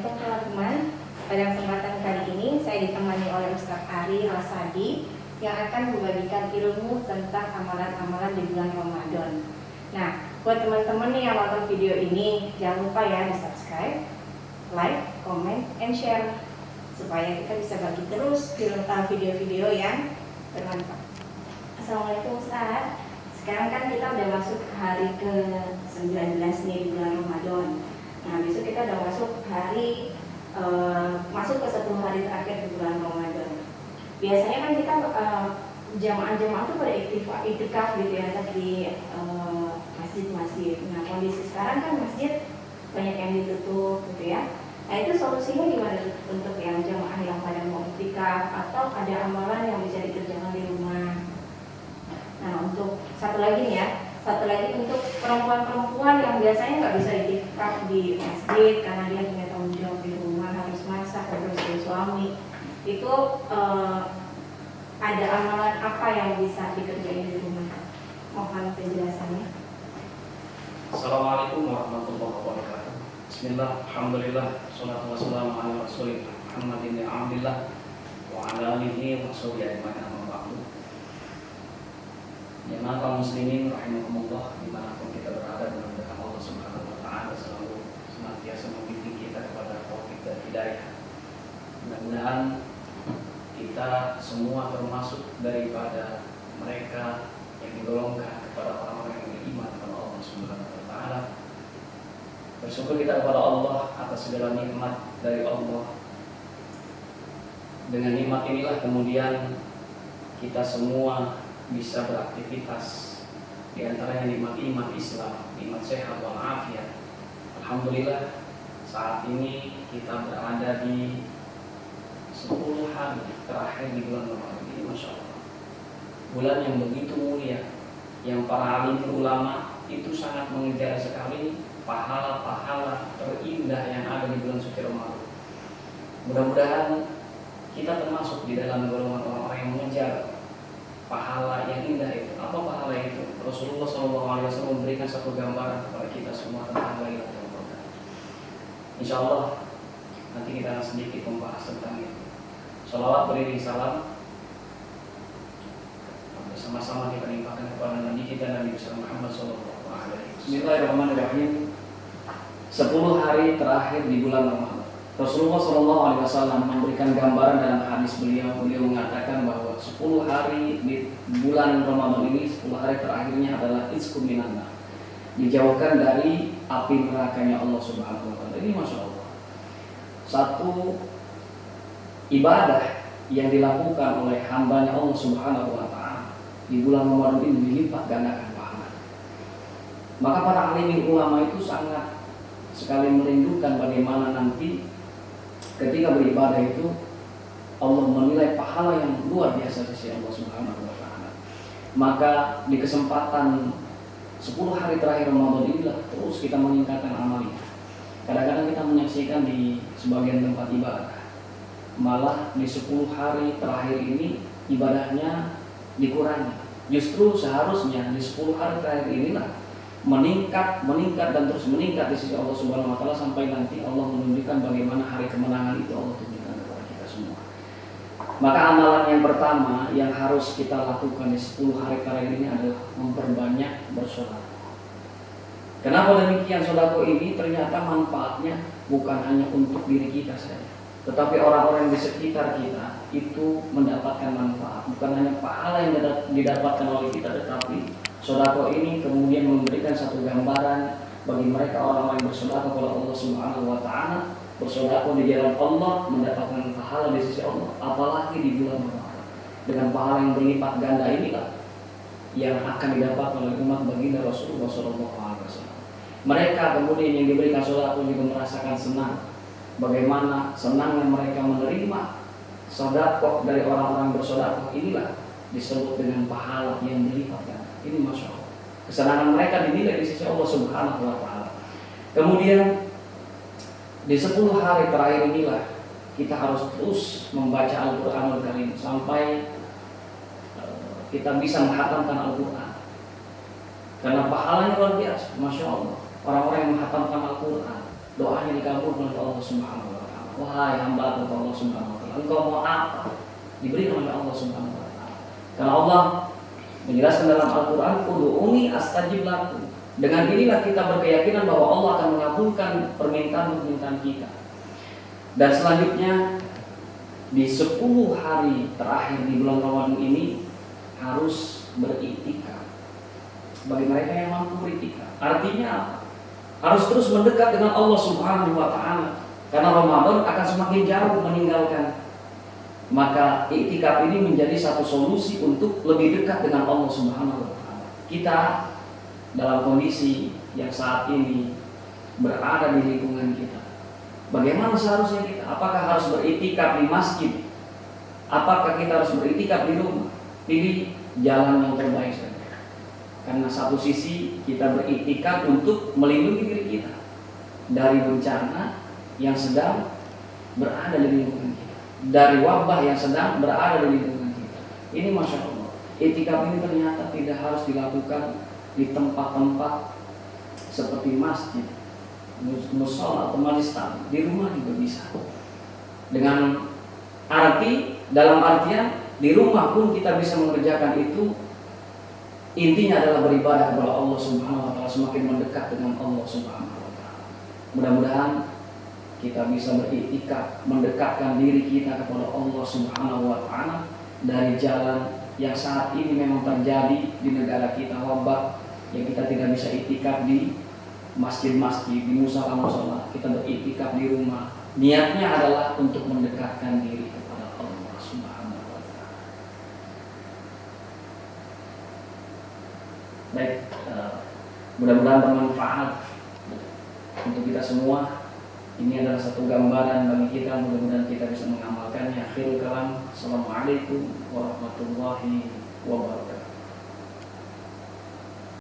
Assalamualaikum teman-teman. Pada kesempatan kali ini saya ditemani oleh Ustaz Ari Rasadi yang akan membagikan ilmu tentang amalan-amalan di bulan Ramadan. Nah, buat teman-teman yang nonton video ini, jangan lupa ya di subscribe, like, comment, and share supaya kita bisa bagi terus video-video yang bermanfaat. Assalamualaikum Ustaz. Sekarang kan kita udah masuk hari ke-19 nih di bulan Ramadan. Nah, besok kita udah masuk masuk ke 10 hari terakhir di bulan Ramadan. Biasanya kan kita jamaah-jamaah tuh pada iktikaf gitu ya di masjid-masjid. Nah, kondisi sekarang kan masjid banyak yang ditutup gitu ya. Nah, itu solusinya gimana untuk yang jamaah yang pada mau iktikaf atau ada amalan yang bisa dikerjakan di rumah? Nah, untuk satu lagi untuk perempuan-perempuan yang biasanya nggak bisa iktikaf di masjid karena dia punya tanggung jawab di rumah, harus masak, harus jadi suami, itu ada amalan apa yang bisa dikerjain di rumah? Mohon penjelasannya. Assalamualaikum warahmatullahi wabarakatuh. Bismillah, alhamdulillah, salatu wassalamu ala rasulillah Muhammadin abdillah wa ala alihi wa sahbihi ajma'in. Jemaah kaum muslimin rahimakumullah, dimanapun kita berada, mudah-mudahan Allah Subhanahu wa taala selalu senantiasa membimbing kita kepada taufik dan hidayah. Mudah-mudahan kita semua termasuk daripada mereka yang digolongkan kepada orang-orang yang beriman kepada Allah Subhanahu wa taala. Bersyukur kita kepada Allah atas segala nikmat dari Allah. Dengan nikmat inilah kemudian kita semua bisa beraktivitas, di antaranya nikmat iman Islam, nikmat sehat wal afiat. Alhamdulillah, saat ini kita berada di 10 hari terakhir di bulan Ramadan ini, Masya Allah. Bulan yang begitu mulia, yang para alim ulama itu sangat mengejar sekali pahala-pahala terindah yang ada di bulan suci Ramadan. Mudah-mudahan kita termasuk di dalam golongan orang-orang yang mengejar pahala yang indah itu. Apa pahala itu? Rasulullah SAW memberikan satu gambaran kepada kita semua tentang Lailatul Qadar. Insya Allah nanti kita akan sedikit membahas tentang itu. Salawat beriring salam bersama-sama kita limpahkan kepada Nabi kita, Nabi besar Muhammad SAW. Bismillahirrahmanirrahim. 10 hari terakhir di bulan Ramadan, Rasulullah SAW memberikan gambaran dalam hadis beliau mengatakan bahwa 10 hari di bulan Ramadan ini, 10 hari terakhirnya adalah iskum minan nar, dijauhkan dari api nerakanya Allah Subhanahu wa taala. Ini Masya Allah, satu ibadah yang dilakukan oleh hambanya Allah Subhanahu wa taala di bulan Ramadan ini dilipat gandakan pahala. Maka para alim ulama itu sangat sekali merindukan bagaimana nanti ketika beribadah itu Allah menilai pahala yang luar biasa di sisi Allah Subhanahu wa taala. Maka di kesempatan 10 hari terakhir Ramadan inilah terus kita meningkatkan amal kita. Kadang-kadang kita menyaksikan di sebagian tempat ibadah, malah di 10 hari terakhir ini ibadahnya dikurangi. Justru seharusnya di 10 hari terakhir inilah meningkat dan terus meningkat di sisi Allah Subhanahu wa taala sampai nanti Allah menunjukkan bagaimana hari kemenangan itu Allah tunjukkan kepada kita semua. Maka amalan yang pertama yang harus kita lakukan di 10 hari terakhir ini adalah memperbanyak bersedekah. Kenapa demikian? Sedekah ini ternyata manfaatnya bukan hanya untuk diri kita saja, tetapi orang-orang di sekitar kita itu mendapatkan manfaat. Bukan hanya pahala yang didapatkan oleh kita, tetapi sedekah ini kemudian memberikan satu gambaran bagi mereka orang-orang yang bersedekah kepada Allah Subhanahu wa taala. Bersedekah di jalan Allah mendapatkan pahala di sisi Allah, apalagi di bulan Ramadan. Dengan pahala yang berlipat ganda inilah yang akan didapat oleh umat baginda Rasulullah SAW. Mereka kemudian yang diberikan sedekah juga merasakan senang. Bagaimana senangnya mereka menerima sedekah dari orang-orang bersedekah, inilah disebut dengan pahala yang berlipat ganda. Ini Masya Allah, kesenangan mereka dinilai di sisi Allah Subhanahu wa taala. Kemudian di 10 hari terakhir inilah kita harus terus membaca Al-Qur'anul Karim sampai kita bisa menghatamkan Al-Qur'an. Karena pahalanya luar biasa, Masya Allah. Orang-orang yang menghatamkan Al-Qur'an, doanya dikabulkan oleh Allah Subhanahu wa taala. Wahai hamba Allah Subhanahu wa taala, engkau mau apa? Diberi oleh Allah Subhanahu wa taala. Karena Allah menjelaskan dalam Al-Qur'an, "Ud'uni astajib lakum." Dengan inilah kita berkeyakinan bahwa Allah akan mengabulkan permintaan-permintaan kita. Dan selanjutnya di 10 hari terakhir di bulan Ramadan ini harus beriktikaf. Bagi mereka yang mampu beriktikaf, artinya apa? Harus terus mendekat dengan Allah Subhanahu wa taala. Karena Ramadan akan semakin jauh meninggalkan. Maka iktikaf ini menjadi satu solusi untuk lebih dekat dengan Allah Subhanahu wa taala. Kita dalam kondisi yang saat ini berada di lingkungan kita, bagaimana seharusnya kita? Apakah harus beriktikaf di masjid? Apakah kita harus beriktikaf di rumah? Pilih jalan yang terbaik saja. Karena satu sisi kita beriktikaf untuk melindungi diri kita dari bencana yang sedang berada di lingkungan kita, dari wabah yang sedang berada di lingkungan kita. Ini Masya Allah, iktikaf ini ternyata tidak harus dilakukan di tempat-tempat seperti masjid, musola atau majelis taklim. Di rumah juga bisa. Dengan dalam artian di rumah pun kita bisa mengerjakan itu. Intinya adalah beribadah kepada Allah Subhanahu wa taala, semakin mendekat dengan Allah Subhanahu wa taala. Mudah-mudahan kita bisa beriktikaf, mendekatkan diri kita kepada Allah Subhanahu wa taala dari jalan yang saat ini memang terjadi di negara kita, wabah, yang kita tidak bisa iktikaf di masjid-masjid, di musola-musola. Kita beriktikaf di rumah. Niatnya adalah untuk mendekatkan diri kepada Allah Subhanahu wa taala. Baik, mudah-mudahan bermanfaat untuk kita semua. Ini adalah satu gambaran bagi kita, mudah-mudahan kita bisa mengamalkannya. Akhirul kalam, assalamualaikum warahmatullahi wabarakatuh.